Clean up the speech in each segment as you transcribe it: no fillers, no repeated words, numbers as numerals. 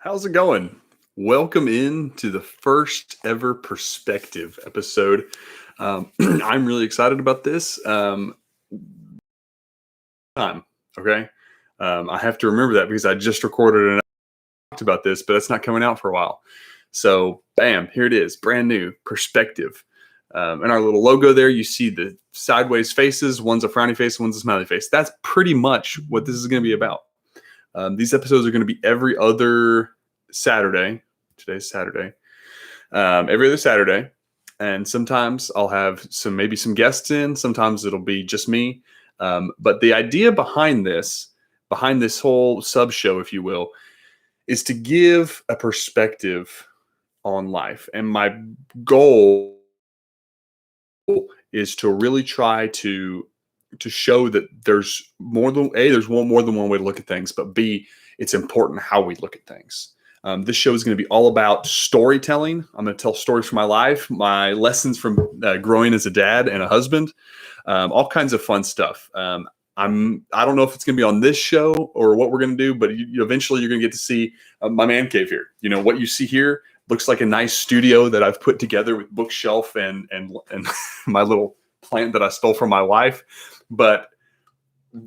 How's it going? Welcome in to the first ever perspective episode. I'm really excited about this time. Okay. I have to remember that because I just recorded and talked about this, but it's not coming out for a while. So, bam, here it is, brand new perspective. And our little logo there, you see the sideways faces. One's a frowny face, one's a smiley face. That's pretty much what this is going to be about. These episodes are going to be every other Saturday. Today's Saturday. Every other Saturday. And sometimes I'll have maybe some guests in. Sometimes it'll be just me. But the idea behind this whole sub show, if you will, is to give a perspective on life. And my goal is to really try to show that there's more than more than one way to look at things, but B, it's important how we look at things. This show is going to be all about storytelling. I'm going to tell stories from my life, my lessons from growing as a dad and a husband, all kinds of fun stuff. I don't know if it's going to be on this show or what we're going to do, but eventually you're going to get to see my man cave here. What you see here looks like a nice studio that I've put together with bookshelf and my little plant that I stole from my wife. But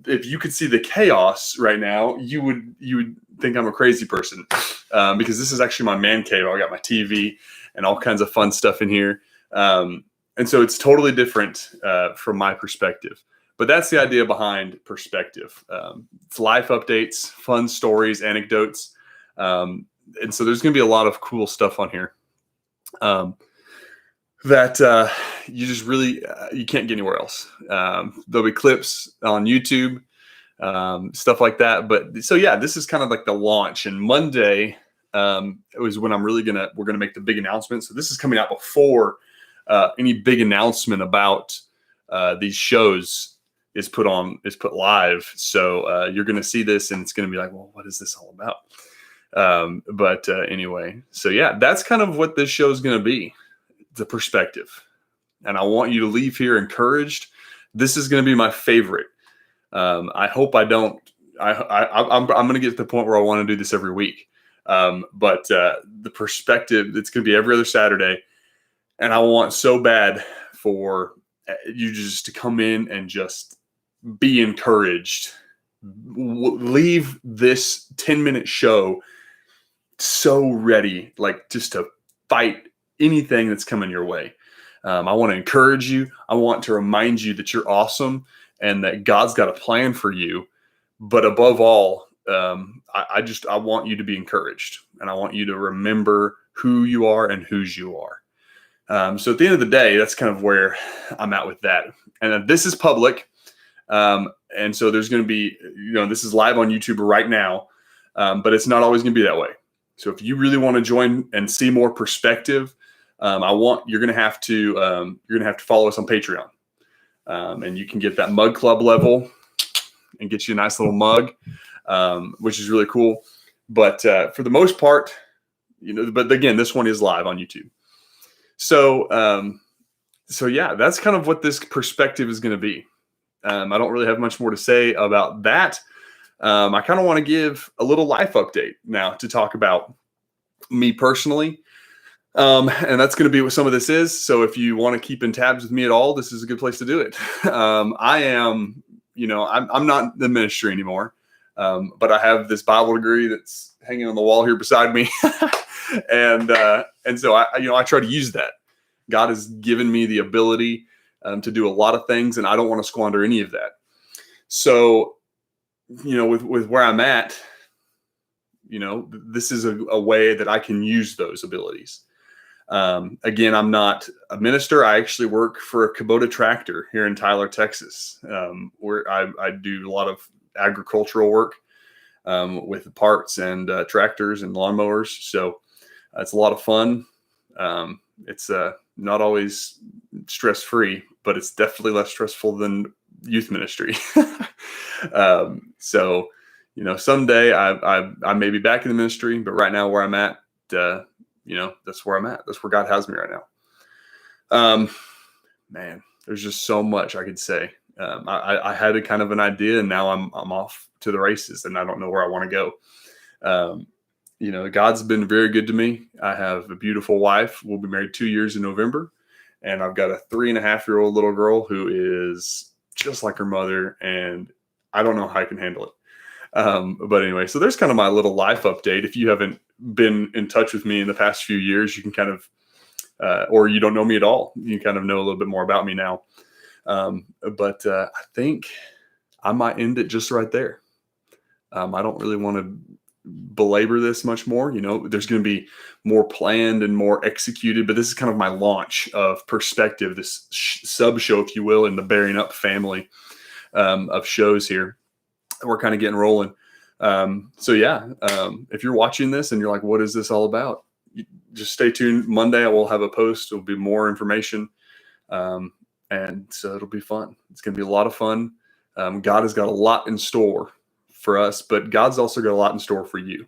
if you could see the chaos right now, you would think I'm a crazy person, because this is actually my man cave. I got my TV and all kinds of fun stuff in here. And so it's totally different from my perspective. But that's the idea behind perspective. It's life updates, fun stories, anecdotes. And so there's going to be a lot of cool stuff on here that you just really you can't get anywhere else. There'll be clips on YouTube, stuff like that. But so yeah, this is kind of like the launch. And Monday it was when we're gonna make the big announcement. So this is coming out before any big announcement about these shows is put live. So you're gonna see this and it's gonna be like, well, what is this all about? But anyway, so yeah, that's kind of what this show is gonna be. The perspective. And I want you to leave here encouraged. This is going to be my favorite. I hope I don't. I'm going to get to the point where I want to do this every week. But the perspective, it's going to be every other Saturday. And I want so bad for you just to come in and just be encouraged. Leave this 10-minute show so ready, like just to fight anything that's coming your way. I want to encourage you. I want to remind you that you're awesome and that God's got a plan for you. But above all, I want you to be encouraged, and I want you to remember who you are and whose you are. So at the end of the day, that's kind of where I'm at with that. And this is public. And so there's going to be, this is live on YouTube right now, but it's not always going to be that way. So if you really want to join and see more perspective, you're going to have to follow us on Patreon, and you can get that mug club level and get you a nice little mug, which is really cool. But for the most part, but again, this one is live on YouTube. So yeah, that's kind of what this perspective is going to be. I don't really have much more to say about that. I kind of want to give a little life update now to talk about me personally. And that's going to be what some of this is. So if you want to keep in tabs with me at all, this is a good place to do it. I am, I'm not in the ministry anymore. But I have this Bible degree that's hanging on the wall here beside me. and so I try to use that. God has given me the ability to do a lot of things, and I don't want to squander any of that. So, with where I'm at, this is a way that I can use those abilities. Again, I'm not a minister. I actually work for a Kubota tractor here in Tyler, Texas, where I do a lot of agricultural work with parts and tractors and lawnmowers. So it's a lot of fun. It's not always stress-free, but it's definitely less stressful than youth ministry. So, someday I may be back in the ministry, but right now where I'm at, that's where I'm at. That's where God has me right now. Man, there's just so much I could say. I had a kind of an idea, and now I'm off to the races, and I don't know where I want to go. God's been very good to me. I have a beautiful wife. We'll be married 2 years in November. And I've got a 3.5-year-old little girl who is just like her mother. And I don't know how I can handle it. But anyway, so there's kind of my little life update. If you haven't been in touch with me in the past few years, you can kind of, or you don't know me at all, you kind of know a little bit more about me now. But I think I might end it just right there. I don't really want to belabor this much more. There's going to be more planned and more executed, but this is kind of my launch of Perspective, this sub show, if you will, in the Bearing Up family of shows here. We're kind of getting rolling. If you're watching this and you're like, what is this all about? Just stay tuned. Monday I will have a post. It'll be more information. And so it'll be fun. It's going to be a lot of fun. God has got a lot in store for us, but God's also got a lot in store for you.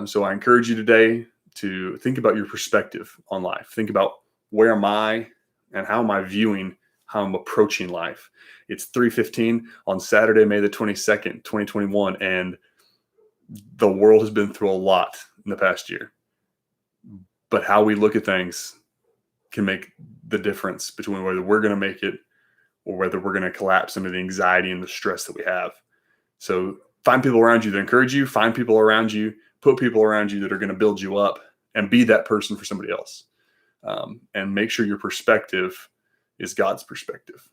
So I encourage you today to think about your perspective on life. Think about, where am I and how am I viewing how I'm approaching life? It's 3:15 on Saturday, May the 22nd, 2021. And the world has been through a lot in the past year, but how we look at things can make the difference between whether we're going to make it or whether we're going to collapse under the anxiety and the stress that we have. So find people around you that encourage you, find people around you, put people around you that are going to build you up, and be that person for somebody else. And make sure your perspective is God's perspective.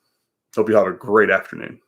Hope you have a great afternoon.